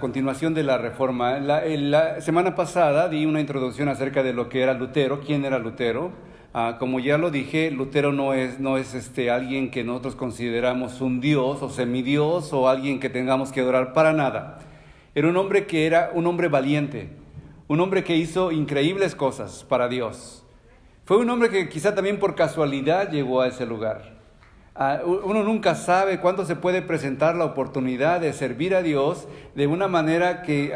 Continuación de la Reforma. La semana pasada di una introducción acerca de lo que era Lutero, quién era Lutero. Como ya lo dije, Lutero no es alguien que nosotros consideramos un dios o semidios o alguien que tengamos que adorar para nada. Era un hombre valiente, un hombre que hizo increíbles cosas para Dios. Fue un hombre que quizá también por casualidad llegó a ese lugar. Uno nunca sabe cuándo se puede presentar la oportunidad de servir a Dios de una manera que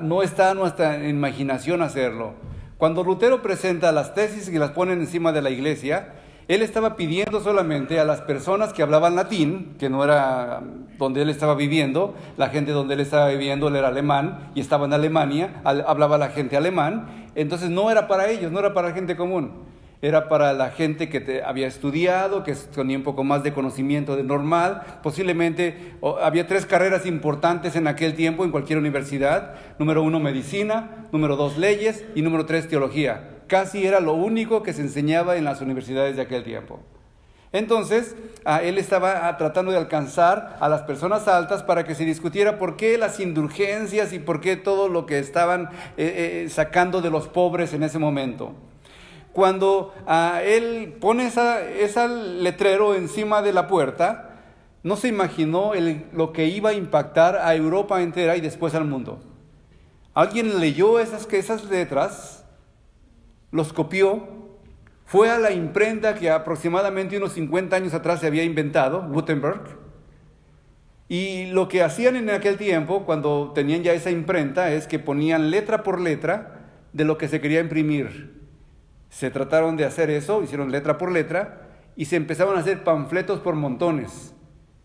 no está a nuestra imaginación hacerlo. Cuando Lutero presenta las tesis y las pone encima de la iglesia, él estaba pidiendo solamente a las personas que hablaban latín, que no era donde él estaba viviendo, la gente donde él estaba viviendo, él era alemán y estaba en Alemania, hablaba la gente alemán, entonces no era para ellos, no era para la gente común. Era para la gente que había estudiado, que tenía un poco más de conocimiento de normal. Posiblemente había 3 carreras importantes en aquel tiempo en cualquier universidad. Número 1, medicina. Número 2, leyes. Y número 3, teología. Casi era lo único que se enseñaba en las universidades de aquel tiempo. Entonces, él estaba tratando de alcanzar a las personas altas para que se discutiera por qué las indulgencias y por qué todo lo que estaban sacando de los pobres en ese momento. Cuando él pone ese letrero encima de la puerta, no se imaginó lo que iba a impactar a Europa entera y después al mundo. Alguien leyó esas letras, los copió, fue a la imprenta que aproximadamente unos 50 años atrás se había inventado, Gutenberg, y lo que hacían en aquel tiempo, cuando tenían ya esa imprenta, es que ponían letra por letra de lo que se quería imprimir. Se trataron de hacer eso, hicieron letra por letra y se empezaron a hacer panfletos por montones.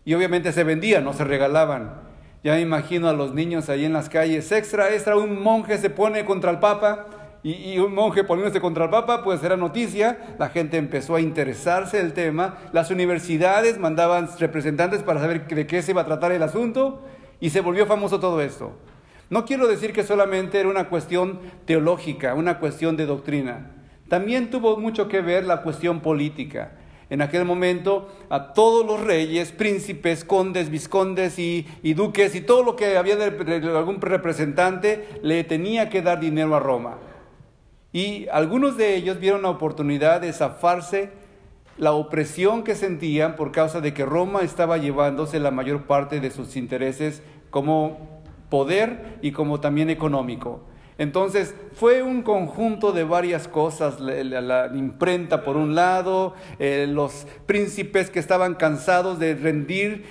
Y obviamente se vendían, no se regalaban. Ya me imagino a los niños ahí en las calles, extra, un monje se pone contra el Papa y un monje poniéndose contra el Papa, pues era noticia. La gente empezó a interesarse del tema. Las universidades mandaban representantes para saber de qué se iba a tratar el asunto y se volvió famoso todo esto. No quiero decir que solamente era una cuestión teológica, una cuestión de doctrina. También tuvo mucho que ver la cuestión política. En aquel momento a todos los reyes, príncipes, condes, vizcondes y duques y todo lo que había de algún representante le tenía que dar dinero a Roma. Y algunos de ellos vieron la oportunidad de zafarse la opresión que sentían por causa de que Roma estaba llevándose la mayor parte de sus intereses como poder y como también económico. Entonces fue un conjunto de varias cosas, la imprenta por un lado, los príncipes que estaban cansados de rendir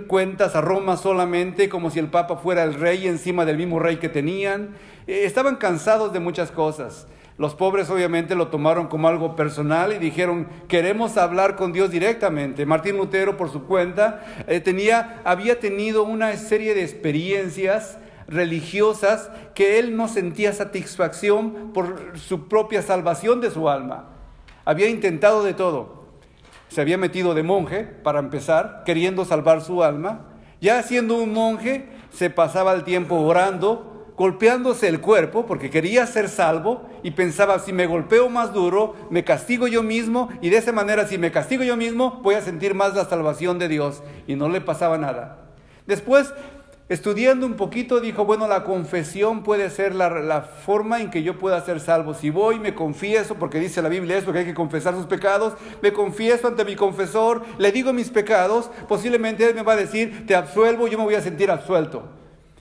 cuentas a Roma solamente, como si el Papa fuera el rey encima del mismo rey que tenían. Estaban cansados de muchas cosas. Los pobres obviamente lo tomaron como algo personal y dijeron, queremos hablar con Dios directamente. Martín Lutero, por su cuenta, había tenido una serie de experiencias religiosas que él no sentía satisfacción por su propia salvación de su alma. Había intentado de todo. Se había metido de monje, para empezar, queriendo salvar su alma. Ya siendo un monje, se pasaba el tiempo orando, golpeándose el cuerpo, porque quería ser salvo, y pensaba, si me golpeo más duro, me castigo yo mismo, y de esa manera, si me castigo yo mismo, voy a sentir más la salvación de Dios. Y no le pasaba nada. Después, estudiando un poquito, dijo, bueno, la confesión puede ser la forma en que yo pueda ser salvo. Si voy, me confieso, porque dice la Biblia eso, que hay que confesar sus pecados, me confieso ante mi confesor, le digo mis pecados, posiblemente él me va a decir, te absuelvo, yo me voy a sentir absuelto.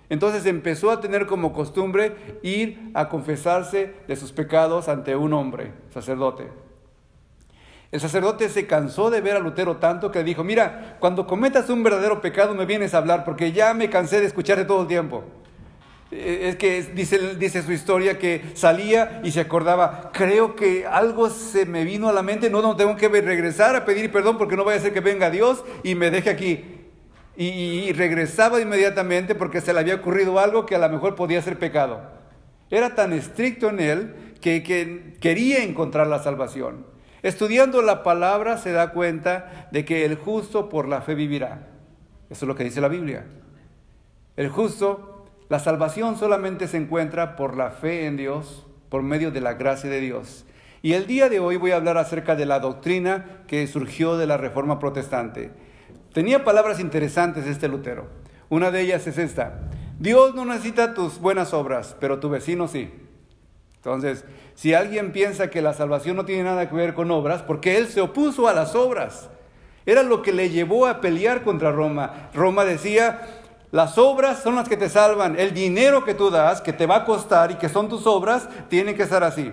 Entonces empezó a tener como costumbre ir a confesarse de sus pecados ante un hombre, sacerdote. El sacerdote se cansó de ver a Lutero tanto que dijo, mira, cuando cometas un verdadero pecado me vienes a hablar porque ya me cansé de escucharte todo el tiempo. Es que dice su historia que salía y se acordaba, creo que algo se me vino a la mente, no tengo que regresar a pedir perdón porque no vaya a ser que venga Dios y me deje aquí. Y regresaba inmediatamente porque se le había ocurrido algo que a lo mejor podía ser pecado. Era tan estricto en él que quería encontrar la salvación. Estudiando la palabra se da cuenta de que el justo por la fe vivirá. Eso es lo que dice la Biblia. El justo, la salvación solamente se encuentra por la fe en Dios, por medio de la gracia de Dios. Y el día de hoy voy a hablar acerca de la doctrina que surgió de la Reforma Protestante. Tenía palabras interesantes Lutero. Una de ellas es esta: Dios no necesita tus buenas obras, pero tu vecino sí. Entonces, si alguien piensa que la salvación no tiene nada que ver con obras, porque él se opuso a las obras, era lo que le llevó a pelear contra Roma. Roma decía: las obras son las que te salvan, el dinero que tú das, que te va a costar y que son tus obras, tienen que estar así.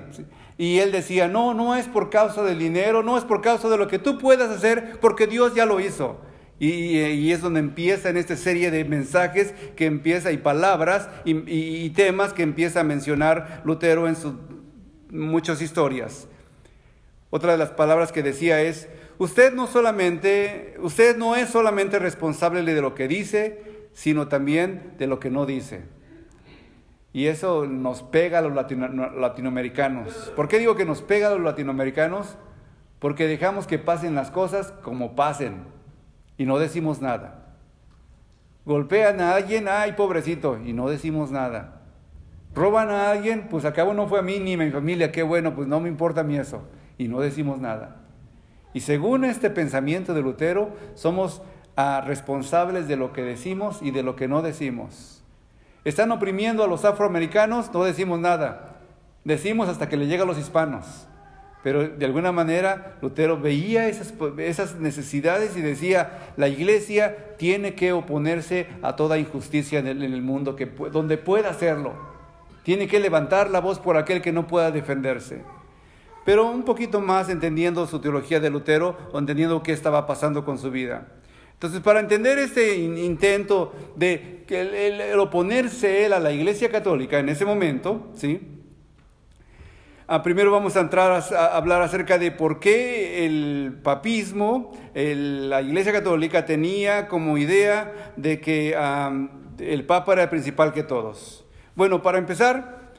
Y él decía: no es por causa del dinero, no es por causa de lo que tú puedas hacer, porque Dios ya lo hizo. Y es donde empieza en esta serie de mensajes que empieza, y palabras y temas que empieza a mencionar Lutero en sus muchas historias. Otra de las palabras que decía es: usted no es solamente responsable de lo que dice, sino también de lo que no dice. Y eso nos pega a los latinoamericanos. ¿Por qué digo que nos pega a los latinoamericanos? Porque dejamos que pasen las cosas como pasen y no decimos nada. Golpean a alguien, ay, pobrecito, y no decimos nada. Roban a alguien, pues al cabo no fue a mí ni a mi familia, qué bueno, pues no me importa a mí eso, y no decimos nada. Y según este pensamiento de Lutero, somos responsables de lo que decimos y de lo que no decimos. Están oprimiendo a los afroamericanos, no decimos nada. Decimos hasta que le llega a los hispanos. Pero de alguna manera Lutero veía esas necesidades y decía: la iglesia tiene que oponerse a toda injusticia en el mundo, donde pueda hacerlo. Tiene que levantar la voz por aquel que no pueda defenderse. Pero un poquito más entendiendo su teología de Lutero, o entendiendo qué estaba pasando con su vida. Entonces, para entender este intento de el oponerse él a la Iglesia Católica en ese momento, ¿sí? Primero vamos a entrar a hablar acerca de por qué el papismo, la Iglesia Católica, tenía como idea de que el Papa era el principal que todos. Bueno, para empezar,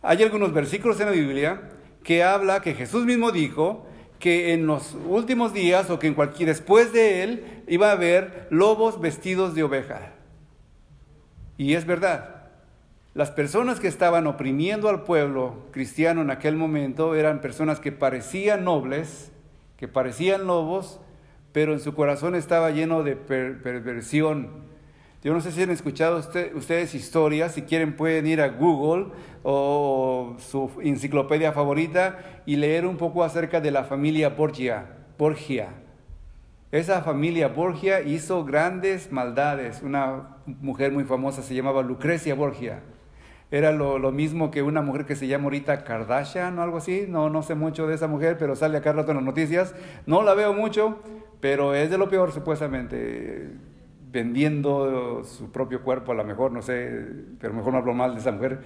hay algunos versículos en la Biblia que habla que Jesús mismo dijo que en los últimos días, o que después de él, iba a haber lobos vestidos de oveja. Y es verdad. Las personas que estaban oprimiendo al pueblo cristiano en aquel momento eran personas que parecían nobles, que parecían lobos, pero en su corazón estaba lleno de perversión. Yo no sé si han escuchado ustedes historias. Si quieren pueden ir a Google o su enciclopedia favorita y leer un poco acerca de la familia Borgia. Esa familia Borgia hizo grandes maldades. Una mujer muy famosa se llamaba Lucrecia Borgia. Era lo mismo que una mujer que se llama ahorita Kardashian o algo así. No sé mucho de esa mujer, pero sale acá rato en las noticias. No la veo mucho, pero es de lo peor supuestamente, vendiendo su propio cuerpo a lo mejor, no sé, pero mejor no hablo mal de esa mujer.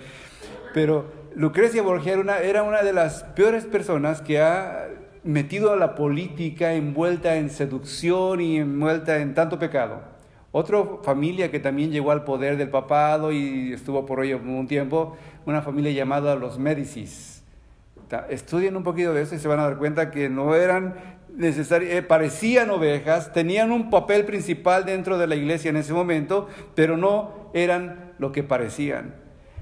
Pero Lucrecia Borgia era una de las peores personas que ha metido a la política, envuelta en seducción y envuelta en tanto pecado. Otra familia que también llegó al poder del papado y estuvo por ello un tiempo, una familia llamada los Médicis. Estudien un poquito de eso y se van a dar cuenta que no eran necesarios, parecían ovejas, tenían un papel principal dentro de la iglesia en ese momento, pero no eran lo que parecían.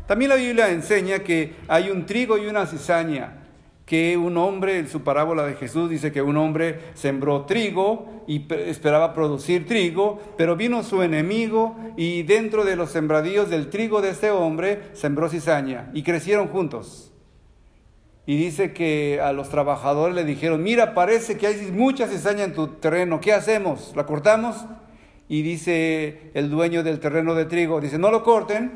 También la Biblia enseña que hay un trigo y una cizaña, que un hombre, en su parábola de Jesús, dice que un hombre sembró trigo y esperaba producir trigo, pero vino su enemigo y dentro de los sembradíos del trigo de este hombre sembró cizaña y crecieron juntos. Y dice que a los trabajadores le dijeron: mira, parece que hay mucha cizaña en tu terreno, ¿qué hacemos? ¿La cortamos? Y dice el dueño del terreno de trigo, dice: no lo corten,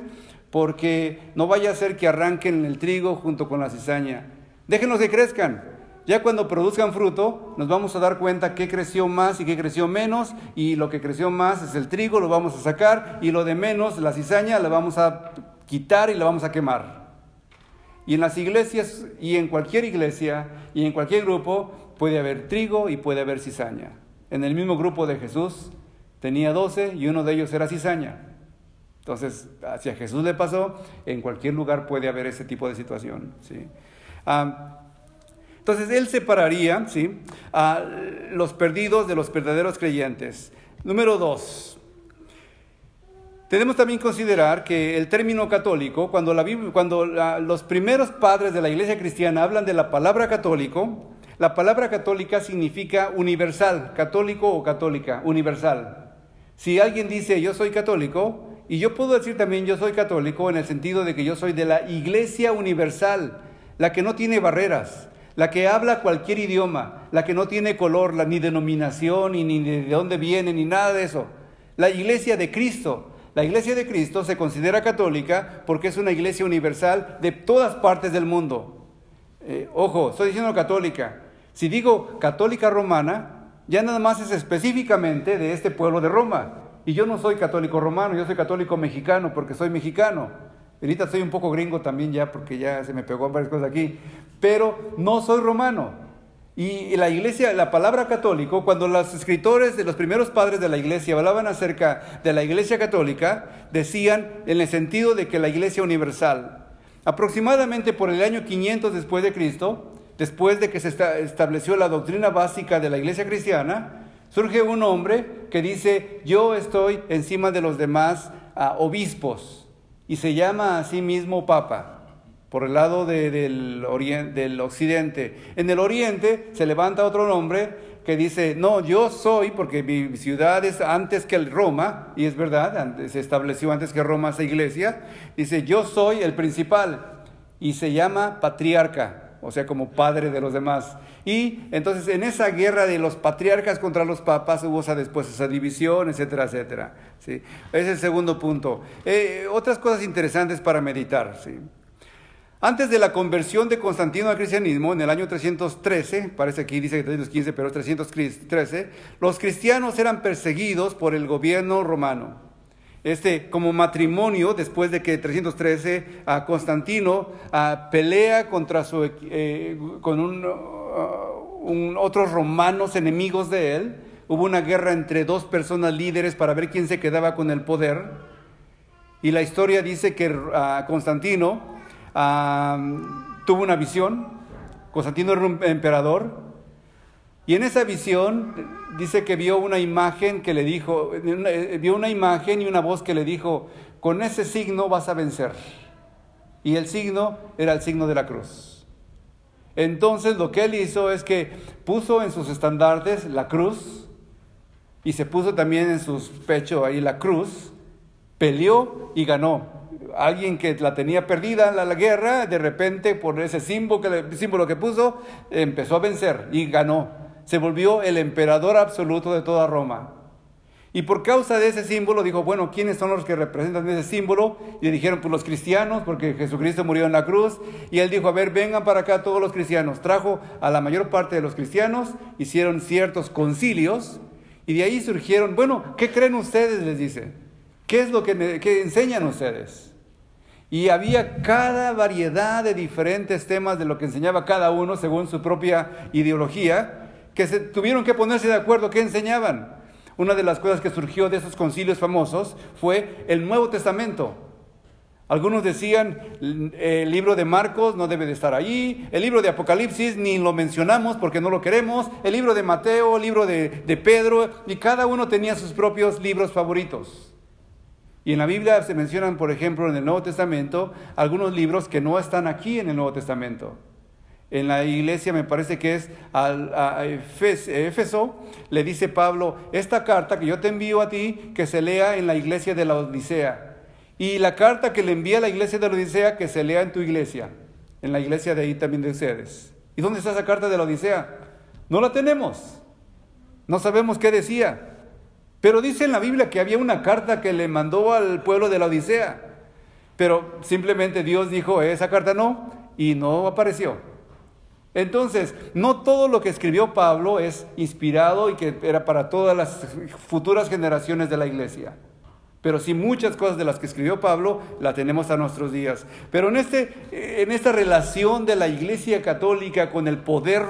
porque no vaya a ser que arranquen el trigo junto con la cizaña. Déjenlos que crezcan. Ya cuando produzcan fruto, nos vamos a dar cuenta qué creció más y qué creció menos, y lo que creció más es el trigo, lo vamos a sacar, y lo de menos, la cizaña, la vamos a quitar y la vamos a quemar. Y en las iglesias, y en cualquier iglesia, y en cualquier grupo, puede haber trigo y puede haber cizaña. En el mismo grupo de Jesús tenía 12 y uno de ellos era cizaña. Entonces, si a Jesús le pasó, en cualquier lugar puede haber ese tipo de situación, ¿sí? Entonces él separaría, ¿sí?, a los perdidos de los verdaderos creyentes. Número 2. Tenemos también que considerar que el término católico, cuando los primeros padres de la iglesia cristiana hablan de la palabra católico, la palabra católica significa universal, católico o católica, universal. Si alguien dice yo soy católico, y yo puedo decir también yo soy católico en el sentido de que yo soy de la Iglesia Universal, la que no tiene barreras, la que habla cualquier idioma, la que no tiene color, ni denominación, ni de dónde viene, ni nada de eso. La Iglesia de Cristo. La Iglesia de Cristo se considera católica porque es una iglesia universal de todas partes del mundo. Ojo, estoy diciendo católica. Si digo católica romana, ya nada más es específicamente de este pueblo de Roma. Y yo no soy católico romano, yo soy católico mexicano porque soy mexicano. Ahorita soy un poco gringo también ya porque ya se me pegó varias cosas aquí. Pero no soy romano. Y la iglesia, la palabra católico, cuando los escritores de los primeros padres de la iglesia hablaban acerca de la iglesia católica, decían en el sentido de que la iglesia universal. Aproximadamente por el año 500 después de Cristo, después de que se estableció la doctrina básica de la iglesia cristiana, surge un hombre que dice, yo estoy encima de los demás obispos, y se llama a sí mismo Papa, por el lado del occidente. En el oriente se levanta otro hombre que dice, no, yo soy, porque mi ciudad es antes que Roma, y es verdad, se estableció antes que Roma esa iglesia, dice, yo soy el principal, y se llama patriarca, o sea, como padre de los demás. Y entonces en esa guerra de los patriarcas contra los papas hubo después esa división, etcétera, etcétera. ¿Sí? Ese es el segundo punto. Otras cosas interesantes para meditar. ¿Sí? Antes de la conversión de Constantino al cristianismo, en el año 313, parece aquí dice que 315, pero es 313, los cristianos eran perseguidos por el gobierno romano. Como matrimonio, después de que 313 Constantino pelea contra otros romanos enemigos de él, hubo una guerra entre dos personas líderes para ver quién se quedaba con el poder, y la historia dice que Constantino tuvo una visión. Constantino era un emperador, y en esa visión dice que vio una imagen que le dijo, vio una imagen y una voz que le dijo, con ese signo vas a vencer. Y el signo era el signo de la cruz. Entonces lo que él hizo es que puso en sus estandartes la cruz, y se puso también en sus pechos ahí la cruz, peleó y ganó. Alguien que la tenía perdida la guerra, de repente por ese símbolo que puso, empezó a vencer y ganó. Se volvió el emperador absoluto de toda Roma. Y por causa de ese símbolo dijo, bueno, ¿quiénes son los que representan ese símbolo? Y le dijeron, pues los cristianos, porque Jesucristo murió en la cruz. Y él dijo, a ver, vengan para acá todos los cristianos. Trajo a la mayor parte de los cristianos, hicieron ciertos concilios, y de ahí surgieron, bueno, ¿qué creen ustedes? Les dice. ¿Qué es lo que enseñan ustedes? Y había cada variedad de diferentes temas de lo que enseñaba cada uno según su propia ideología, que tuvieron que ponerse de acuerdo qué enseñaban. Una de las cosas que surgió de esos concilios famosos fue el Nuevo Testamento. Algunos decían, el libro de Marcos no debe de estar allí, el libro de Apocalipsis ni lo mencionamos porque no lo queremos, el libro de Mateo, el libro de Pedro, y cada uno tenía sus propios libros favoritos. Y en la Biblia se mencionan, por ejemplo, en el Nuevo Testamento, algunos libros que no están aquí en el Nuevo Testamento. En la iglesia, me parece que es a Éfeso, le dice Pablo, esta carta que yo te envío a ti, que se lea en la iglesia de la Odisea. Y la carta que le envía a la iglesia de la Odisea, que se lea en tu iglesia, en la iglesia de ahí también de ustedes. ¿Y dónde está esa carta de la Odisea? No la tenemos. No sabemos qué decía. Pero dice en la Biblia que había una carta que le mandó al pueblo de la Odisea. Pero simplemente Dios dijo, esa carta no, y no apareció. Entonces, no todo lo que escribió Pablo es inspirado y que era para todas las futuras generaciones de la iglesia. Pero sí muchas cosas de las que escribió Pablo las tenemos a nuestros días. Pero en esta relación de la iglesia católica con el poder,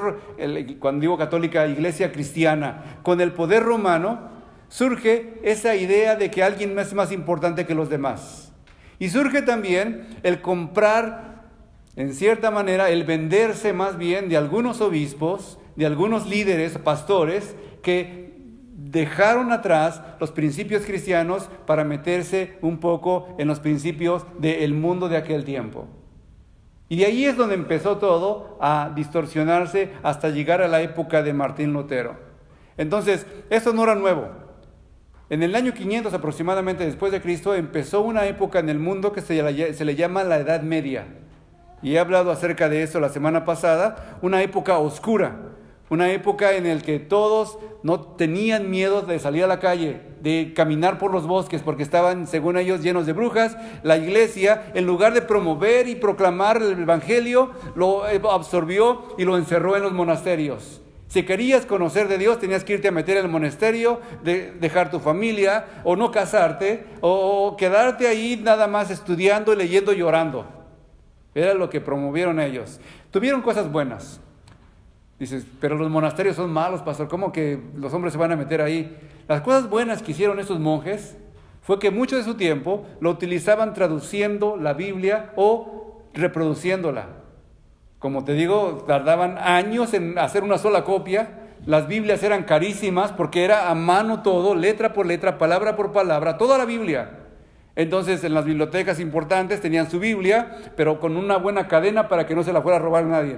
cuando digo católica, iglesia cristiana, con el poder romano, surge esa idea de que alguien es más importante que los demás. Y surge también el comprar, en cierta manera, el venderse más bien de algunos obispos, de algunos líderes, pastores, que dejaron atrás los principios cristianos para meterse un poco en los principios del mundo de aquel tiempo. Y de ahí es donde empezó todo a distorsionarse hasta llegar a la época de Martín Lutero. Entonces, eso no era nuevo. En el año 500 aproximadamente después de Cristo empezó una época en el mundo que se le llama la Edad Media. Y he hablado acerca de eso la semana pasada, una época oscura, una época en la que todos no tenían miedo de salir a la calle, de caminar por los bosques, porque estaban, según ellos, llenos de brujas. La iglesia, en lugar de promover y proclamar el evangelio, lo absorbió y lo encerró en los monasterios. Si querías conocer de Dios, tenías que irte a meter en el monasterio, dejar tu familia, o no casarte, o quedarte ahí nada más estudiando, leyendo y orando. Era lo que promovieron ellos. Tuvieron cosas buenas. Dices, pero los monasterios son malos, pastor, ¿cómo que los hombres se van a meter ahí? Las cosas buenas que hicieron esos monjes fue que mucho de su tiempo lo utilizaban traduciendo la Biblia o reproduciéndola. Como te digo, tardaban años en hacer una sola copia. Las Biblias eran carísimas porque era a mano todo, letra por letra, palabra por palabra, toda la Biblia. Entonces, en las bibliotecas importantes tenían su Biblia, pero con una buena cadena para que no se la fuera a robar nadie.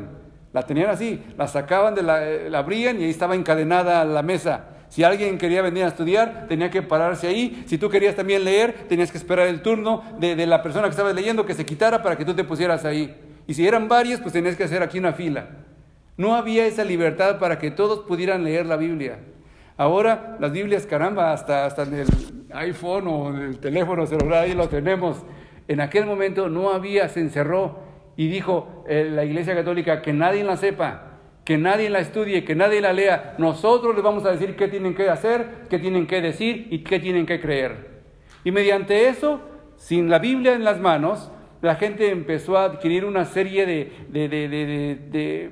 La tenían así, la sacaban, la abrían y ahí estaba encadenada a la mesa. Si alguien quería venir a estudiar, tenía que pararse ahí. Si tú querías también leer, tenías que esperar el turno de la persona que estaba leyendo que se quitara para que tú te pusieras ahí. Y si eran varios, pues tenías que hacer aquí una fila. No había esa libertad para que todos pudieran leer la Biblia. Ahora las Biblias, caramba, hasta en el iPhone o en el teléfono celular, ahí lo tenemos. En aquel momento no había, se encerró y dijo la Iglesia Católica que nadie la sepa, que nadie la estudie, que nadie la lea. Nosotros les vamos a decir qué tienen que hacer, qué tienen que decir y qué tienen que creer. Y mediante eso, sin la Biblia en las manos, la gente empezó a adquirir una serie de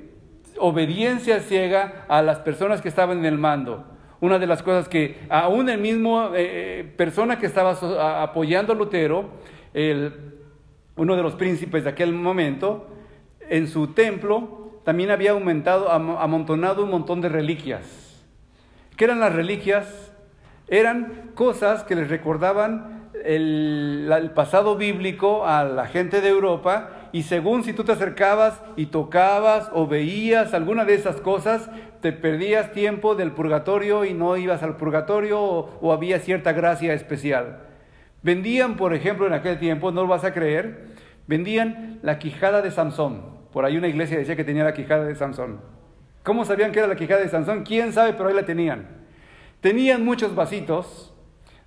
obediencia ciega a las personas que estaban en el mando. Una de las cosas que aún el mismo persona que estaba apoyando a Lutero, uno de los príncipes de aquel momento, en su templo también había amontonado un montón de reliquias. ¿Qué eran las reliquias? Eran cosas que les recordaban el pasado bíblico a la gente de Europa, y según si tú te acercabas y tocabas o veías alguna de esas cosas, te perdías tiempo del purgatorio y no ibas al purgatorio o había cierta gracia especial. Vendían, por ejemplo, en aquel tiempo, no lo vas a creer, vendían la quijada de Sansón. Por ahí una iglesia decía que tenía la quijada de Sansón. ¿Cómo sabían que era la quijada de Sansón? ¿Quién sabe? Pero ahí la tenían. Tenían muchos vasitos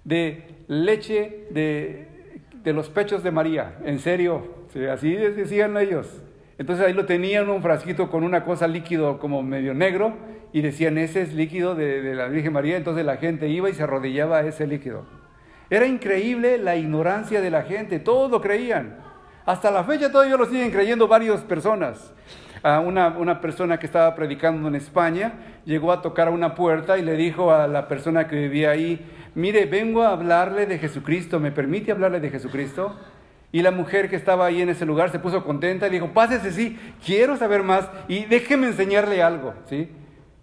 de leche de los pechos de María, en serio, sí, así decían ellos. Entonces ahí lo tenían, un frasquito con una cosa líquido como medio negro, y decían, ese es líquido de la Virgen María. Entonces la gente iba y se arrodillaba a ese líquido. Era increíble la ignorancia de la gente, todos lo creían. Hasta la fecha todavía lo siguen creyendo varias personas. Una persona que estaba predicando en España llegó a tocar a una puerta y le dijo a la persona que vivía ahí, mire, vengo a hablarle de Jesucristo, ¿me permite hablarle de Jesucristo? Y la mujer que estaba ahí en ese lugar se puso contenta y dijo, pásese, sí, quiero saber más y déjeme enseñarle algo, ¿sí?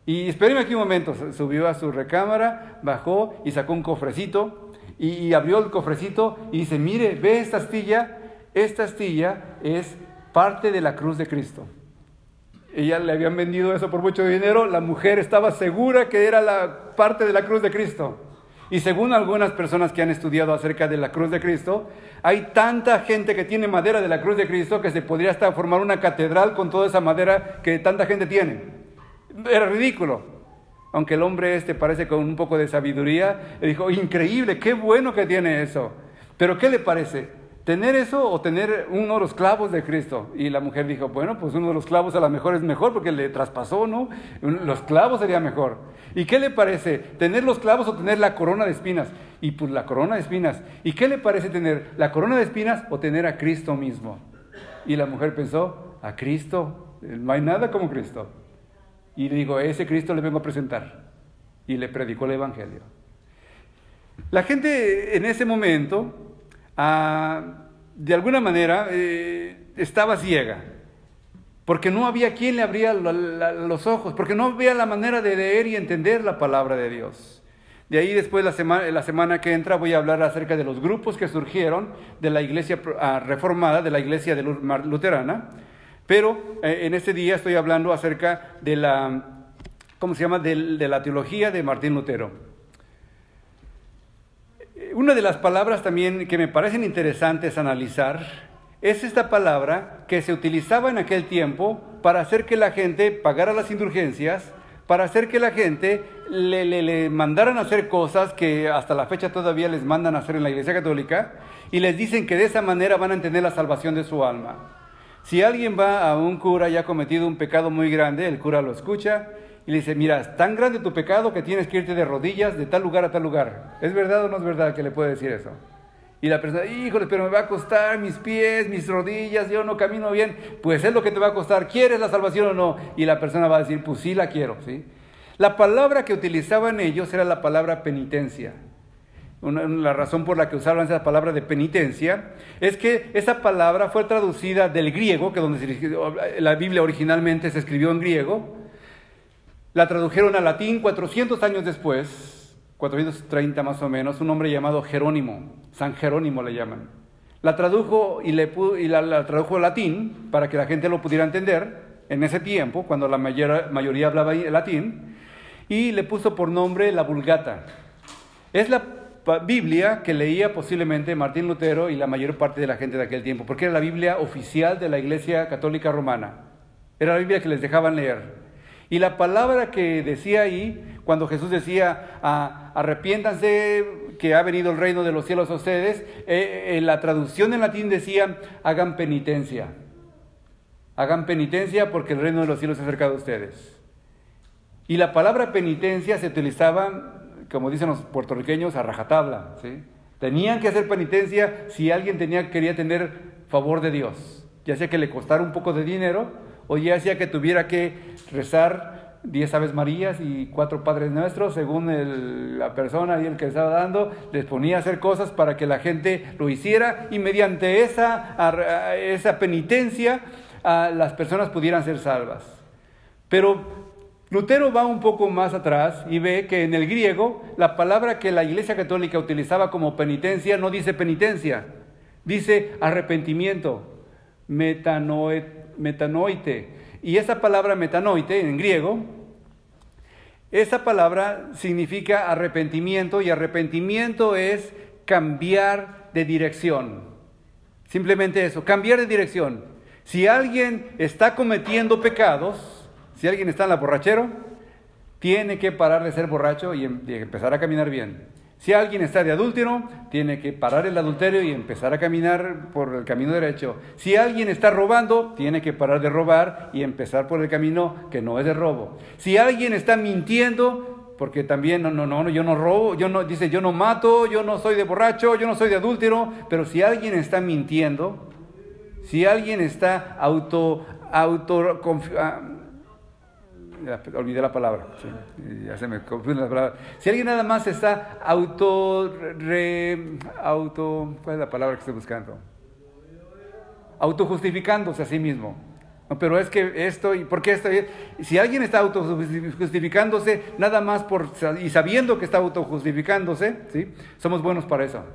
Y espéreme aquí un momento, subió a su recámara, bajó y sacó un cofrecito y abrió el cofrecito y dice, mire, ve esta astilla es parte de la cruz de Cristo. Ella le habían vendido eso por mucho dinero, la mujer estaba segura que era la parte de la cruz de Cristo. Y según algunas personas que han estudiado acerca de la cruz de Cristo, hay tanta gente que tiene madera de la cruz de Cristo que se podría hasta formar una catedral con toda esa madera que tanta gente tiene. Era ridículo. Aunque el hombre parece con un poco de sabiduría, le dijo, increíble, qué bueno que tiene eso. Pero ¿qué le parece? ¿Tener eso o tener uno de los clavos de Cristo? Y la mujer dijo, bueno, pues uno de los clavos a lo mejor es mejor porque le traspasó, ¿no? Los clavos sería mejor. ¿Y qué le parece? ¿Tener los clavos o tener la corona de espinas? Y pues la corona de espinas. ¿Y qué le parece tener la corona de espinas o tener a Cristo mismo? Y la mujer pensó, ¿a Cristo? No hay nada como Cristo. Y le dijo, ese Cristo le vengo a presentar. Y le predicó el evangelio. La gente en ese momento, de alguna manera, estaba ciega, porque no había quien le abría los ojos, porque no había la manera de leer y entender la palabra de Dios. De ahí después, la semana que entra, voy a hablar acerca de los grupos que surgieron de la iglesia reformada, de la iglesia luterana, pero en ese día estoy hablando acerca de la, ¿cómo se llama?, de la teología de Martín Lutero. Una de las palabras también que me parecen interesantes analizar es esta palabra que se utilizaba en aquel tiempo para hacer que la gente pagara las indulgencias, para hacer que la gente le mandaran a hacer cosas que hasta la fecha todavía les mandan a hacer en la Iglesia Católica, y les dicen que de esa manera van a entender la salvación de su alma. Si alguien va a un cura y ha cometido un pecado muy grande, el cura lo escucha y le dice, mira, es tan grande tu pecado que tienes que irte de rodillas de tal lugar a tal lugar. ¿Es verdad o no es verdad que le puede decir eso? Y la persona, híjole, pero me va a costar mis pies, mis rodillas, yo no camino bien. Pues es lo que te va a costar. ¿Quieres la salvación o no? Y la persona va a decir, pues sí la quiero, ¿sí? La palabra que utilizaban ellos era la palabra penitencia. La razón por la que usaban esa palabra de penitencia es que esa palabra fue traducida del griego, que la Biblia originalmente se escribió en griego, la tradujeron al latín 400 años después, 430 más o menos, un hombre llamado Jerónimo, San Jerónimo le llaman. La tradujo la tradujo al latín para que la gente lo pudiera entender en ese tiempo, cuando la mayoría hablaba latín, y le puso por nombre la Vulgata. Es la Biblia que leía posiblemente Martín Lutero y la mayor parte de la gente de aquel tiempo, porque era la Biblia oficial de la Iglesia Católica Romana. Era la Biblia que les dejaban leer. Y la palabra que decía ahí, cuando Jesús decía, arrepiéntanse que ha venido el reino de los cielos a ustedes, la traducción en latín decía, hagan penitencia. Hagan penitencia porque el reino de los cielos se ha acercado a ustedes. Y la palabra penitencia se utilizaba, como dicen los puertorriqueños, a rajatabla, ¿sí? Tenían que hacer penitencia si alguien quería tener favor de Dios, ya sea que le costara un poco de dinero, o ya sea que tuviera que rezar 10 Aves Marías y 4 Padres Nuestros, según la persona y el que estaba dando, les ponía a hacer cosas para que la gente lo hiciera, y mediante esa penitencia las personas pudieran ser salvas. Pero Lutero va un poco más atrás y ve que en el griego la palabra que la Iglesia Católica utilizaba como penitencia no dice penitencia, dice arrepentimiento, metanoite. Y esa palabra metanoite en griego, esa palabra significa arrepentimiento, y arrepentimiento es cambiar de dirección. Simplemente eso, cambiar de dirección. Si alguien está cometiendo pecados, si alguien está en la borrachera, tiene que parar de ser borracho y empezar a caminar bien. Si alguien está de adúltero, tiene que parar el adulterio y empezar a caminar por el camino derecho. Si alguien está robando, tiene que parar de robar y empezar por el camino que no es de robo. Si alguien está mintiendo, porque también yo no robo, dice yo no mato, yo no soy de borracho, yo no soy de adúltero, pero si alguien está mintiendo, si alguien está olvidé la palabra, sí, ya se me confunden las palabras. Si alguien nada más está ¿cuál es la palabra que estoy buscando? Autojustificándose a sí mismo. No, pero es que ¿por qué esto? Si alguien está autojustificándose nada más y sabiendo que está autojustificándose, ¿sí? Somos buenos para eso,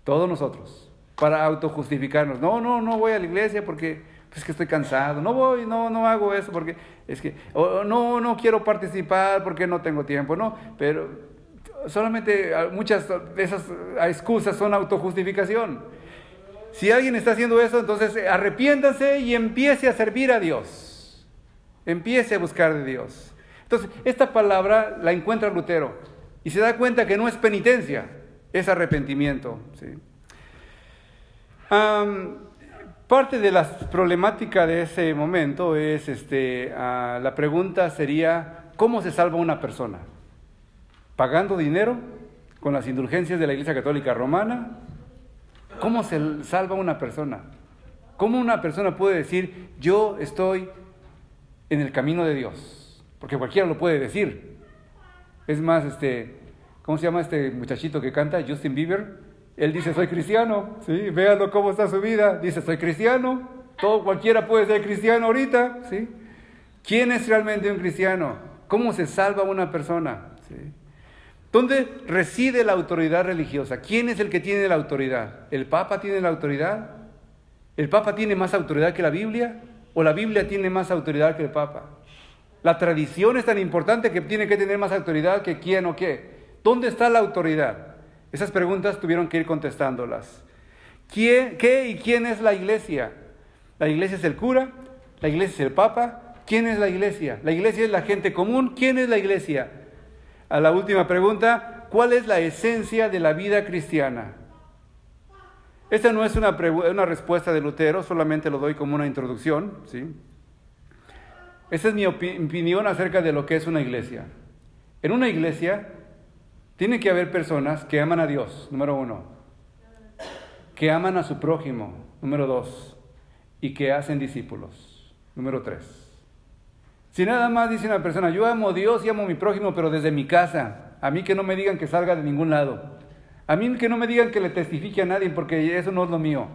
todos nosotros, para autojustificarnos. No voy a la iglesia porque es que estoy cansado, no hago eso porque es que, no quiero participar porque no tengo tiempo, pero solamente muchas de esas excusas son autojustificación. Si alguien está haciendo eso, entonces arrepiéntase y empiece a servir a Dios, empiece a buscar de Dios. Entonces, esta palabra la encuentra Lutero y se da cuenta que no es penitencia, es arrepentimiento, ¿sí? Parte de la problemática de ese momento es, la pregunta sería, ¿cómo se salva una persona? ¿Pagando dinero con las indulgencias de la Iglesia Católica Romana? ¿Cómo se salva una persona? ¿Cómo una persona puede decir, yo estoy en el camino de Dios? Porque cualquiera lo puede decir. Es más, ¿cómo se llama este muchachito que canta? Justin Bieber. Él dice, soy cristiano, ¿sí? Véanlo cómo está su vida. Dice, soy cristiano. Cualquiera puede ser cristiano ahorita, ¿sí? ¿Quién es realmente un cristiano? ¿Cómo se salva una persona? ¿Sí? ¿Dónde reside la autoridad religiosa? ¿Quién es el que tiene la autoridad? ¿El Papa tiene la autoridad? ¿El Papa tiene más autoridad que la Biblia? ¿O la Biblia tiene más autoridad que el Papa? La tradición es tan importante que tiene que tener más autoridad que quién o qué. ¿Dónde está la autoridad? Esas preguntas tuvieron que ir contestándolas. ¿Qué y quién es la iglesia? ¿La iglesia es el cura? ¿La iglesia es el papa? ¿Quién es la iglesia? ¿La iglesia es la gente común? ¿Quién es la iglesia? A la última pregunta, ¿cuál es la esencia de la vida cristiana? Esta no es una respuesta de Lutero, solamente lo doy como una introducción, ¿sí? Esta es mi opinión acerca de lo que es una iglesia. En una iglesia tiene que haber personas que aman a Dios, número 1, que aman a su prójimo, número 2, y que hacen discípulos, número 3. Si nada más dice una persona, yo amo a Dios y amo a mi prójimo, pero desde mi casa, a mí que no me digan que salga de ningún lado, a mí que no me digan que le testifique a nadie, porque eso no es lo mío,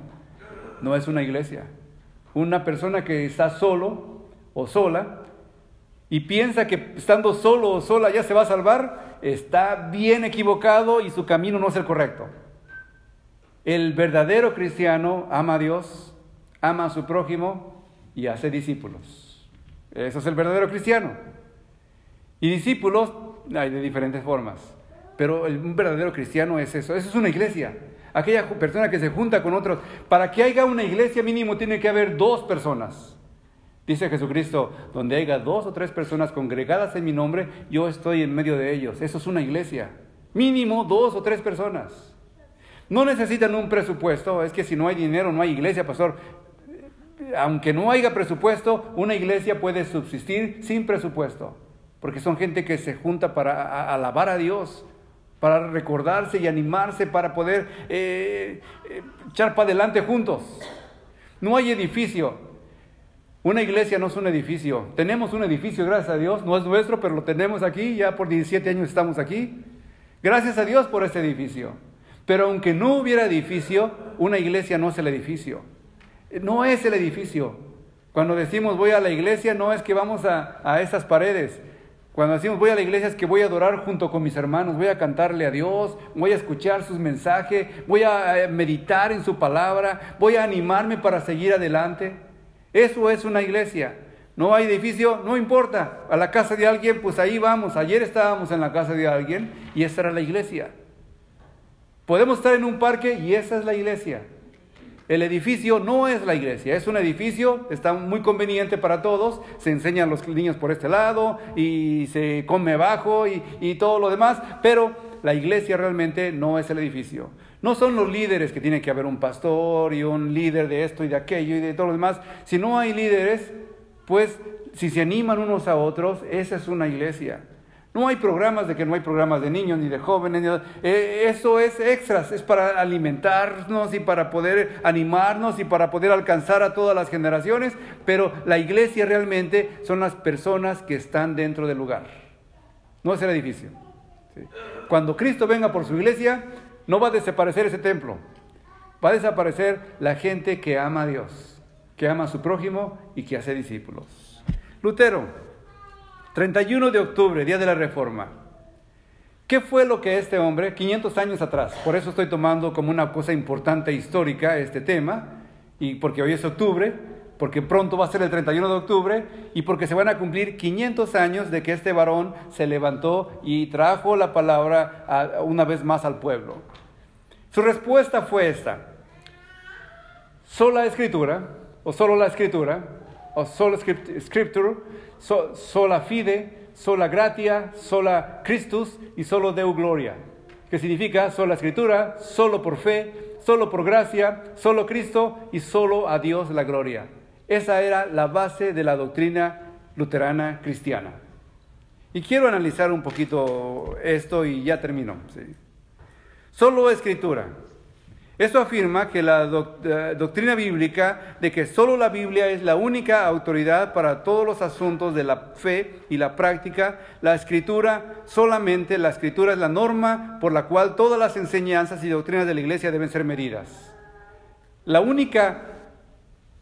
no es una iglesia. Una persona que está solo o sola y piensa que estando solo o sola ya se va a salvar, está bien equivocado y su camino no es el correcto. El verdadero cristiano ama a Dios, ama a su prójimo y hace discípulos. Eso es el verdadero cristiano. Y discípulos hay de diferentes formas, pero un verdadero cristiano es eso. Eso es una iglesia. Aquella persona que se junta con otros. Para que haya una iglesia mínimo tiene que haber 2 personas. Dice Jesucristo, donde haya 2 o 3 personas congregadas en mi nombre, yo estoy en medio de ellos. Eso es una iglesia. Mínimo 2 o 3 personas. No necesitan un presupuesto. Es que si no hay dinero no hay iglesia, pastor. Aunque no haya presupuesto, una iglesia puede subsistir sin presupuesto, porque son gente que se junta para alabar a Dios, para recordarse y animarse, para poder echar para adelante juntos. No hay edificio. Una iglesia no es un edificio. Tenemos un edificio, gracias a Dios, no es nuestro, pero lo tenemos aquí, ya por 17 años estamos aquí. Gracias a Dios por este edificio. Pero aunque no hubiera edificio, una iglesia no es el edificio. No es el edificio. Cuando decimos voy a la iglesia, no es que vamos a esas paredes. Cuando decimos voy a la iglesia es que voy a adorar junto con mis hermanos, voy a cantarle a Dios, voy a escuchar sus mensajes, voy a meditar en su palabra, voy a animarme para seguir adelante. Eso es una iglesia. No hay edificio, no importa. A la casa de alguien, pues ahí vamos. Ayer estábamos en la casa de alguien y esa era la iglesia. Podemos estar en un parque y esa es la iglesia. El edificio no es la iglesia, es un edificio, está muy conveniente para todos, se enseñan los niños por este lado y se come abajo y todo lo demás, pero la iglesia realmente no es el edificio. No son los líderes que tiene que haber un pastor y un líder de esto y de aquello y de todo lo demás. Si no hay líderes, pues si se animan unos a otros, esa es una iglesia. No hay programas de que no hay programas de niños ni de jóvenes. Eso es extras, es para alimentarnos y para poder animarnos y para poder alcanzar a todas las generaciones. Pero la iglesia realmente son las personas que están dentro del lugar. No es el edificio. ¿Sí? Cuando Cristo venga por su iglesia, no va a desaparecer ese templo. Va a desaparecer la gente que ama a Dios, que ama a su prójimo y que hace discípulos. Lutero, 31 de octubre, día de la Reforma. ¿Qué fue lo que este hombre, 500 años atrás, por eso estoy tomando como una cosa importante histórica este tema, y porque hoy es octubre, porque pronto va a ser el 31 de octubre, y porque se van a cumplir 500 años de que este varón se levantó y trajo la palabra una vez más al pueblo? Su respuesta fue esta: sola escritura, o solo la escritura, o sola scripture, sola fide, sola gratia, sola Christus y solo Deo gloria, que significa sola escritura, solo por fe, solo por gracia, solo Cristo y solo a Dios la gloria. Esa era la base de la doctrina luterana cristiana. Y quiero analizar un poquito esto y ya termino. ¿Sí? Solo escritura. Esto afirma que la doctrina bíblica de que solo la Biblia es la única autoridad para todos los asuntos de la fe y la práctica. La escritura, solamente la escritura es la norma por la cual todas las enseñanzas y doctrinas de la iglesia deben ser medidas. La única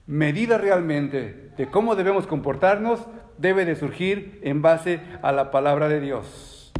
medida realmente de cómo debemos comportarnos debe de surgir en base a la palabra de Dios.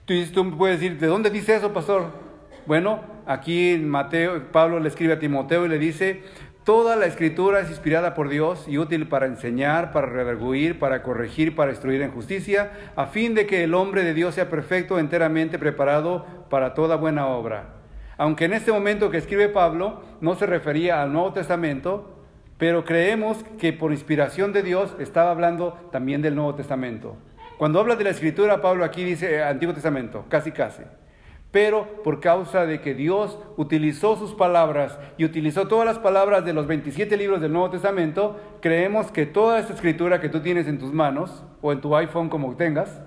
Tú puedes decir, ¿de dónde dice eso, pastor? Bueno, aquí en Mateo, Pablo le escribe a Timoteo y le dice, Toda la Escritura es inspirada por Dios y útil para enseñar, para redarguir, para corregir, para instruir en justicia, a fin de que el hombre de Dios sea perfecto, enteramente preparado para toda buena obra. Aunque en este momento que escribe Pablo no se refería al Nuevo Testamento, pero creemos que por inspiración de Dios estaba hablando también del Nuevo Testamento. Cuando habla de la Escritura, Pablo aquí dice Antiguo Testamento, casi. Pero por causa de que Dios utilizó sus palabras y utilizó todas las palabras de los 27 libros del Nuevo Testamento, creemos que toda esta escritura que tú tienes en tus manos, o en tu iPhone como tengas,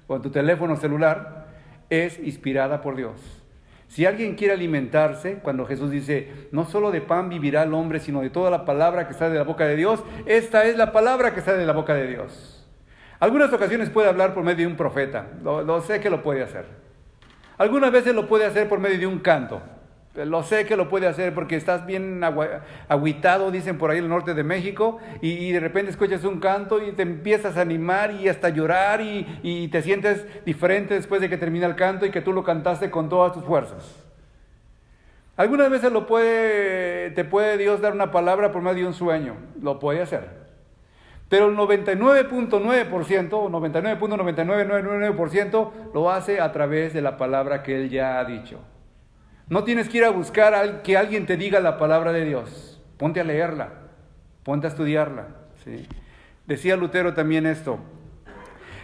o en tu teléfono celular, es inspirada por Dios. Si alguien quiere alimentarse, cuando Jesús dice, no solo de pan vivirá el hombre, sino de toda la palabra que sale de la boca de Dios, esta es la palabra que sale de la boca de Dios. Algunas ocasiones puede hablar por medio de un profeta, lo sé que lo puede hacer. Algunas veces lo puede hacer por medio de un canto. Lo sé que lo puede hacer porque estás bien agüitado, dicen por ahí en el norte de México, y de repente escuchas un canto y te empiezas a animar y hasta llorar y te sientes diferente después de que termina el canto y que tú lo cantaste con todas tus fuerzas. Algunas veces te puede Dios dar una palabra por medio de un sueño. Lo puede hacer. Pero el 99.9% o 99.999% lo hace a través de la palabra que Él ya ha dicho. No tienes que ir a buscar que alguien te diga la palabra de Dios. Ponte a leerla, ponte a estudiarla. ¿Sí? Decía Lutero también esto.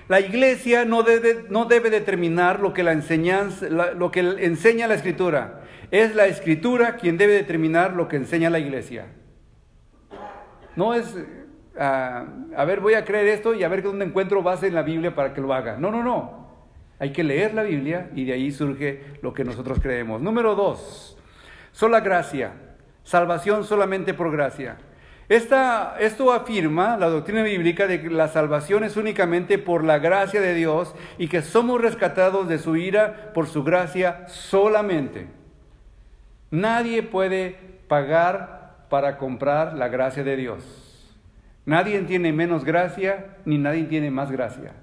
La iglesia no debe determinar lo que lo que enseña la Escritura. Es la Escritura quien debe determinar lo que enseña la iglesia. No es... a ver, voy a creer esto y a ver dónde encuentro base en la Biblia para que lo haga. No. Hay que leer la Biblia y de ahí surge lo que nosotros creemos. Número 2, sola gracia, salvación solamente por gracia. Esto afirma la doctrina bíblica de que la salvación es únicamente por la gracia de Dios y que somos rescatados de su ira por su gracia solamente. Nadie puede pagar para comprar la gracia de Dios. Nadie tiene menos gracia, ni nadie tiene más gracia.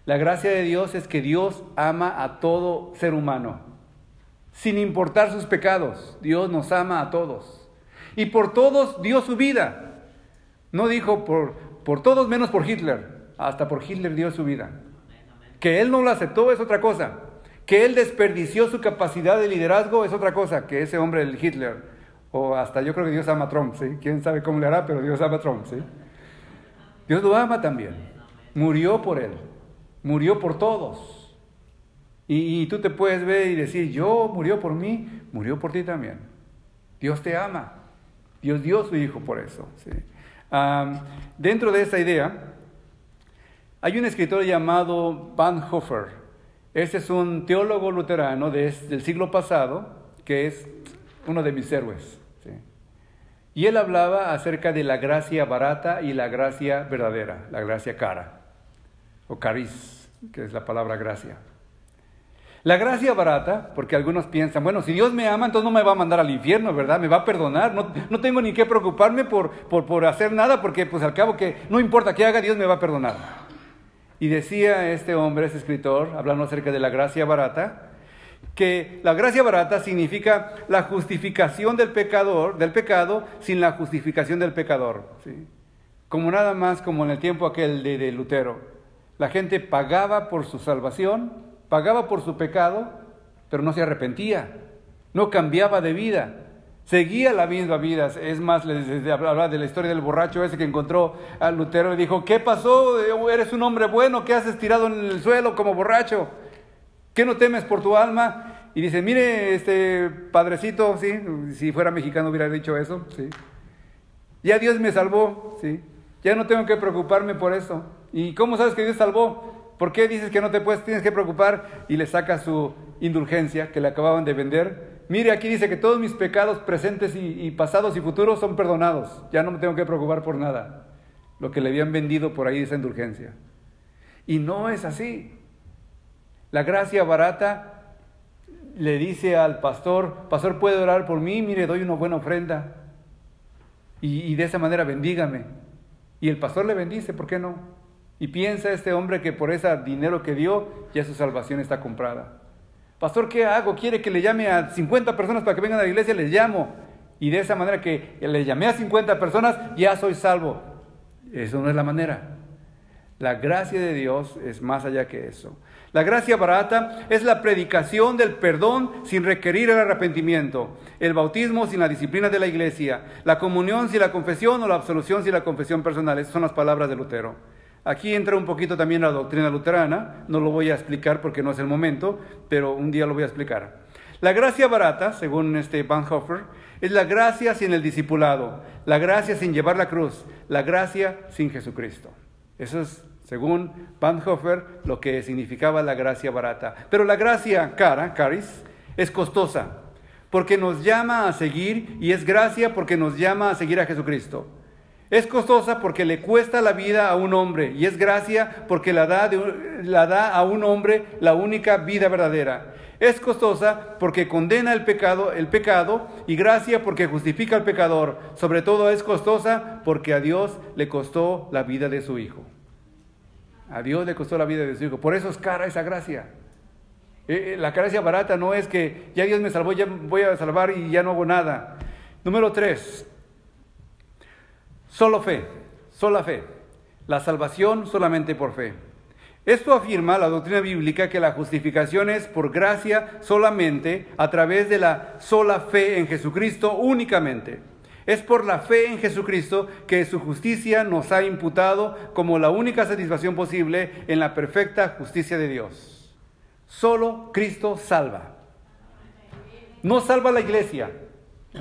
La gracia de Dios es que Dios ama a todo ser humano, sin importar sus pecados. Dios nos ama a todos. Y por todos dio su vida. No dijo por todos menos por Hitler. Hasta por Hitler dio su vida. Que él no lo aceptó es otra cosa. Que él desperdició su capacidad de liderazgo es otra cosa. Que ese hombre, el Hitler, o hasta yo creo que Dios ama a Trump, ¿sí? Quién sabe cómo le hará, pero Dios ama a Trump, ¿sí? Dios lo ama también. Murió por él. Murió por todos. Y tú te puedes ver y decir, murió por mí, murió por ti también. Dios te ama. Dios dio a su Hijo por eso. ¿Sí? Dentro de esa idea, hay un escritor llamado Bonhoeffer. Este es un teólogo luterano del siglo pasado, que es uno de mis héroes. ¿Sí? Y él hablaba acerca de la gracia barata y la gracia verdadera, la gracia cara, o caris, que es la palabra gracia. La gracia barata, porque algunos piensan, bueno, si Dios me ama, entonces no me va a mandar al infierno, ¿verdad? Me va a perdonar, no tengo ni que preocuparme por hacer nada, porque pues al cabo que no importa qué haga, Dios me va a perdonar. Y decía este hombre, este escritor, hablando acerca de la gracia barata, que la gracia barata significa la justificación del pecado sin la justificación del pecador. ¿Sí? Como nada más como en el tiempo aquel de Lutero. La gente pagaba por su salvación, pagaba por su pecado, pero no se arrepentía, no cambiaba de vida, seguía la misma vida. Es más, les hablaba de la historia del borracho ese que encontró a Lutero y dijo, ¿qué pasó? Eres un hombre bueno, ¿qué haces tirado en el suelo como borracho? ¿Qué no temes por tu alma? Y dice, mire, padrecito, ¿sí? Si fuera mexicano hubiera dicho eso, ¿sí? Ya Dios me salvó, ¿sí? Ya no tengo que preocuparme por eso. ¿Y cómo sabes que Dios salvó? ¿Por qué dices que no tienes que preocupar? Y le saca su indulgencia que le acababan de vender. Mire, aquí dice que todos mis pecados presentes y pasados y futuros son perdonados. Ya no me tengo que preocupar por nada. Lo que le habían vendido por ahí, esa indulgencia. Y no es así. La gracia barata le dice al pastor, pastor, ¿puede orar por mí? Mire, doy una buena ofrenda. Y de esa manera bendígame. Y el pastor le bendice, ¿por qué no? Y piensa este hombre que por ese dinero que dio, ya su salvación está comprada. Pastor, ¿qué hago? ¿Quiere que le llame a 50 personas para que vengan a la iglesia? Les llamo. Y de esa manera que le llamé a 50 personas, ya soy salvo. Eso no es la manera. La gracia de Dios es más allá que eso. La gracia barata es la predicación del perdón sin requerir el arrepentimiento, el bautismo sin la disciplina de la iglesia, la comunión sin la confesión o la absolución sin la confesión personal. Esas son las palabras de Lutero. Aquí entra un poquito también la doctrina luterana, no lo voy a explicar porque no es el momento, pero un día lo voy a explicar. La gracia barata, según Bonhoeffer, es la gracia sin el discipulado, la gracia sin llevar la cruz, la gracia sin Jesucristo. Eso es, según Bonhoeffer, lo que significaba la gracia barata. Pero la gracia cara, caris, es costosa, porque nos llama a seguir, y es gracia porque nos llama a seguir a Jesucristo. Es costosa porque le cuesta la vida a un hombre, y es gracia porque la da a un hombre la única vida verdadera. Es costosa porque condena el pecado, y gracia porque justifica al pecador. Sobre todo es costosa porque a Dios le costó la vida de su Hijo. A Dios le costó la vida de su Hijo. Por eso es cara esa gracia. La gracia barata no es que ya Dios me salvó, ya voy a salvar y ya no hago nada. Número 3. Sola fe. La salvación solamente por fe. Esto afirma la doctrina bíblica que la justificación es por gracia solamente a través de la sola fe en Jesucristo únicamente. Es por la fe en Jesucristo que su justicia nos ha imputado como la única satisfacción posible en la perfecta justicia de Dios. Solo Cristo salva. No salva la iglesia.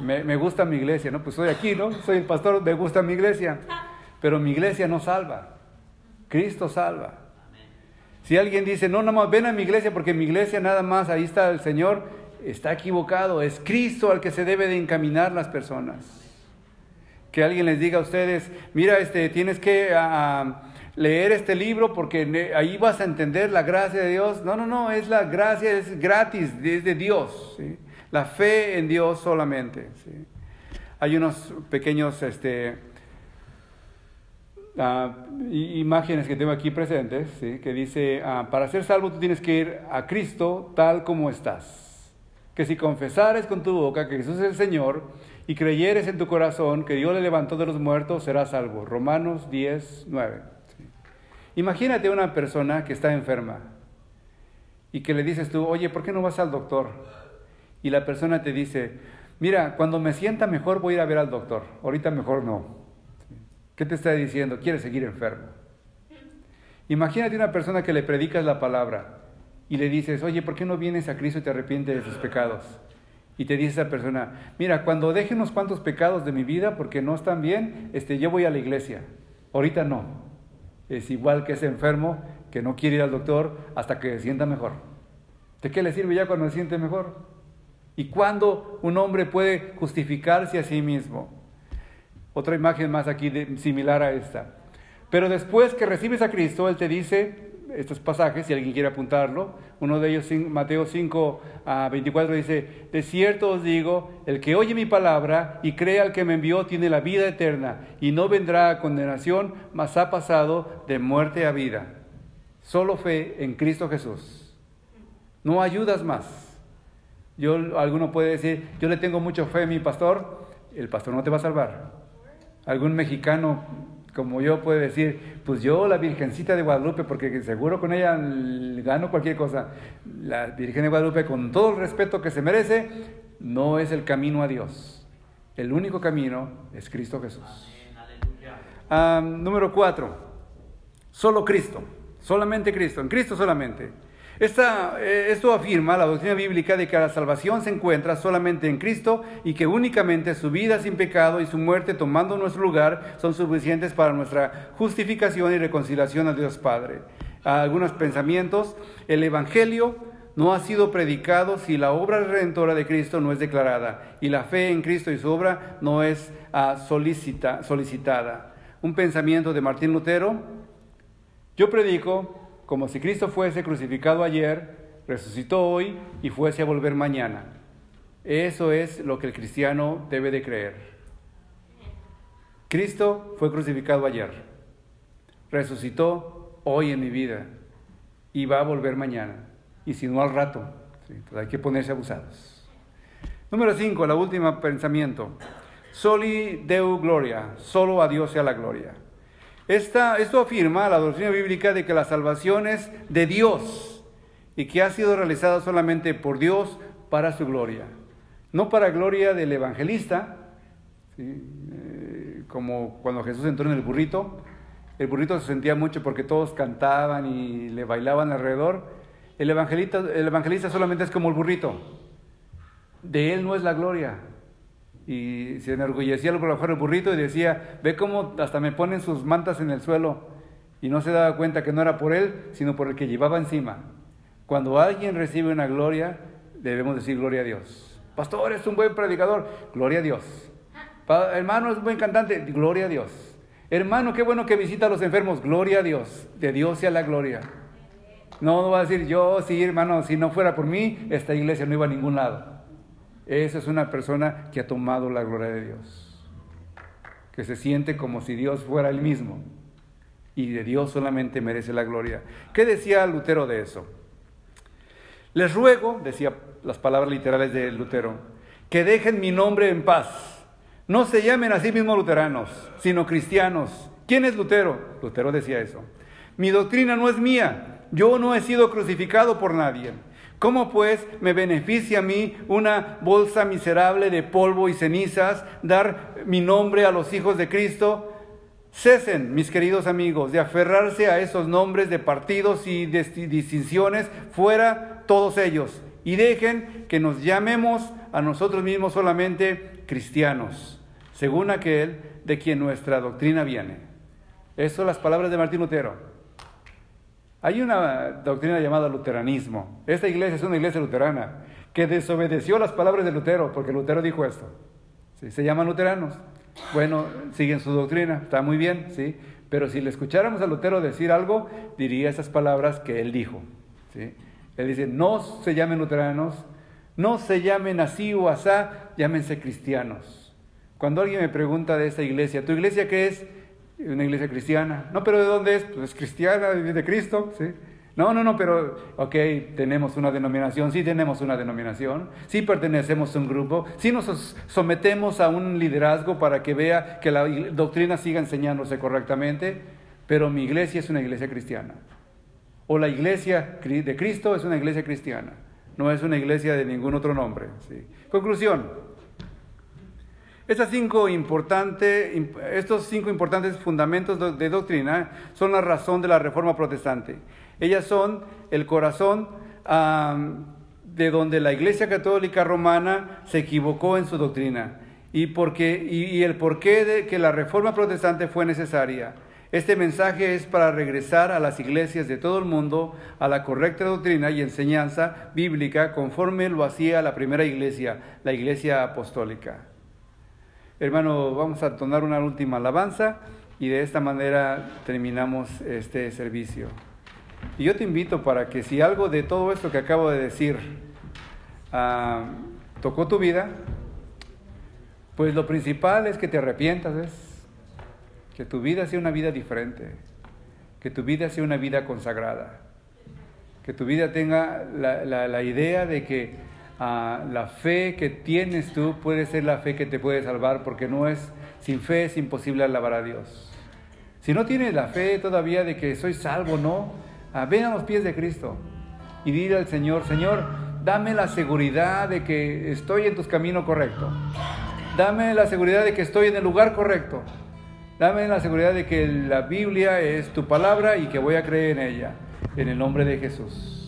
Me gusta mi iglesia, ¿no? Pues soy aquí, ¿no? Soy el pastor, me gusta mi iglesia. Pero mi iglesia no salva. Cristo salva. Si alguien dice, no, nada más ven a mi iglesia porque mi iglesia nada más, ahí está el Señor, está equivocado. Es Cristo al que se debe de encaminar las personas. Que alguien les diga a ustedes, mira, tienes que leer este libro porque ahí vas a entender la gracia de Dios. No, es la gracia, es gratis, es de Dios, ¿sí? La fe en Dios solamente, ¿sí? Hay unos pequeños imágenes que tengo aquí presentes, ¿sí? Que dice, para ser salvo tú tienes que ir a Cristo tal como estás. Que si confesares con tu boca que Jesús es el Señor y creyeres en tu corazón que Dios le levantó de los muertos, serás salvo. Romanos 10:9. ¿Sí? Imagínate una persona que está enferma y que le dices tú, oye, ¿por qué no vas al doctor? Y la persona te dice, mira, cuando me sienta mejor voy a ir a ver al doctor, ahorita mejor no. ¿Qué te está diciendo? Quiere seguir enfermo. Imagínate una persona que le predicas la palabra y le dices, oye, ¿por qué no vienes a Cristo y te arrepientes de sus pecados? Y te dice esa persona, mira, cuando deje unos cuantos pecados de mi vida porque no están bien, yo voy a la iglesia. Ahorita no. Es igual que ese enfermo que no quiere ir al doctor hasta que se sienta mejor. ¿De qué le sirve ya cuando se siente mejor? ¿Y cuándo un hombre puede justificarse a sí mismo? Otra imagen más aquí similar a esta. Pero después que recibes a Cristo, Él te dice, estos pasajes, si alguien quiere apuntarlo, uno de ellos, Mateo 5:24, dice, de cierto os digo, el que oye mi palabra y cree al que me envió tiene la vida eterna y no vendrá a condenación, mas ha pasado de muerte a vida. Solo fe en Cristo Jesús. No ayudas más. Alguno puede decir, yo le tengo mucha fe a mi pastor, el pastor no te va a salvar. Algún mexicano como yo puede decir, pues yo la Virgencita de Guadalupe, porque seguro con ella gano cualquier cosa. La Virgen de Guadalupe, con todo el respeto que se merece, no es el camino a Dios. El único camino es Cristo Jesús. Número 4, solo Cristo, solamente Cristo, en Cristo solamente. Esto afirma la doctrina bíblica de que la salvación se encuentra solamente en Cristo y que únicamente su vida sin pecado y su muerte tomando nuestro lugar son suficientes para nuestra justificación y reconciliación a Dios Padre. Algunos pensamientos: el Evangelio no ha sido predicado si la obra redentora de Cristo no es declarada y la fe en Cristo y su obra no es solicitada. Un pensamiento de Martín Lutero: yo predico como si Cristo fuese crucificado ayer, resucitó hoy y fuese a volver mañana. Eso es lo que el cristiano debe de creer. Cristo fue crucificado ayer, resucitó hoy en mi vida y va a volver mañana. Y si no al rato, ¿sí? Pues hay que ponerse abusados. Número 5, la última pensamiento. Soli Deo Gloria, solo a Dios sea la gloria. Esto afirma la doctrina bíblica de que la salvación es de Dios y que ha sido realizada solamente por Dios para su gloria. No para gloria del evangelista, ¿sí? Como cuando Jesús entró en el burrito se sentía mucho porque todos cantaban y le bailaban alrededor. El evangelista solamente es como el burrito, de él no es la gloria. Y se enorgullecía por bajar el burrito y decía, ve cómo hasta me ponen sus mantas en el suelo, y no se daba cuenta que no era por él, sino por el que llevaba encima. Cuando alguien recibe una gloria, debemos decir gloria a Dios. Pastor, es un buen predicador, gloria a Dios. Hermano, es un buen cantante, gloria a Dios. Hermano, qué bueno que visita a los enfermos, gloria a Dios. De Dios sea la gloria. No va a decir yo, sí hermano, si no fuera por mí, esta iglesia no iba a ningún lado. Esa es una persona que ha tomado la gloria de Dios, que se siente como si Dios fuera Él mismo, y de Dios solamente merece la gloria. ¿Qué decía Lutero de eso? Les ruego, decía las palabras literales de Lutero, que dejen mi nombre en paz. No se llamen a sí mismos luteranos, sino cristianos. ¿Quién es Lutero? Lutero decía eso. Mi doctrina no es mía, yo no he sido crucificado por nadie. ¿Cómo pues me beneficia a mí una bolsa miserable de polvo y cenizas dar mi nombre a los hijos de Cristo? Cesen, mis queridos amigos, de aferrarse a esos nombres de partidos y de distinciones, fuera todos ellos, y dejen que nos llamemos a nosotros mismos solamente cristianos, según aquel de quien nuestra doctrina viene. Estas son las palabras de Martín Lutero. Hay una doctrina llamada luteranismo. Esta iglesia es una iglesia luterana que desobedeció las palabras de Lutero, porque Lutero dijo esto. ¿Sí? Se llaman luteranos. Bueno, siguen su doctrina, está muy bien, ¿sí? Pero si le escucháramos a Lutero decir algo, diría esas palabras que él dijo, ¿sí? Él dice, no se llamen luteranos, no se llamen así o asá, llámense cristianos. Cuando alguien me pregunta de esta iglesia, ¿tu iglesia qué es? Una iglesia cristiana. No, pero ¿de dónde es? Pues es cristiana, de Cristo, ¿sí? No, pero, ok, tenemos una denominación, sí tenemos una denominación, sí pertenecemos a un grupo, sí nos sometemos a un liderazgo para que vea que la doctrina siga enseñándose correctamente, pero mi iglesia es una iglesia cristiana. O la iglesia de Cristo es una iglesia cristiana, no es una iglesia de ningún otro nombre, ¿sí? Conclusión. Estos cinco importantes fundamentos de doctrina son la razón de la Reforma Protestante. Ellas son el corazón de donde la Iglesia Católica Romana se equivocó en su doctrina y el porqué de que la Reforma Protestante fue necesaria. Este mensaje es para regresar a las iglesias de todo el mundo a la correcta doctrina y enseñanza bíblica conforme lo hacía la primera iglesia, la Iglesia Apostólica. Hermano, vamos a entonar una última alabanza y de esta manera terminamos este servicio. Y yo te invito para que si algo de todo esto que acabo de decir tocó tu vida, pues lo principal es que te arrepientas, que tu vida sea una vida diferente, que tu vida sea una vida consagrada, que tu vida tenga la idea de que la fe que tienes tú puede ser la fe que te puede salvar, porque sin fe es imposible alabar a Dios. Si no tienes la fe todavía de que soy salvo, no, ven a los pies de Cristo y dile al Señor, Señor, dame la seguridad de que estoy en tus caminos correctos, dame la seguridad de que estoy en el lugar correcto, dame la seguridad de que la Biblia es tu palabra y que voy a creer en ella, en el nombre de Jesús.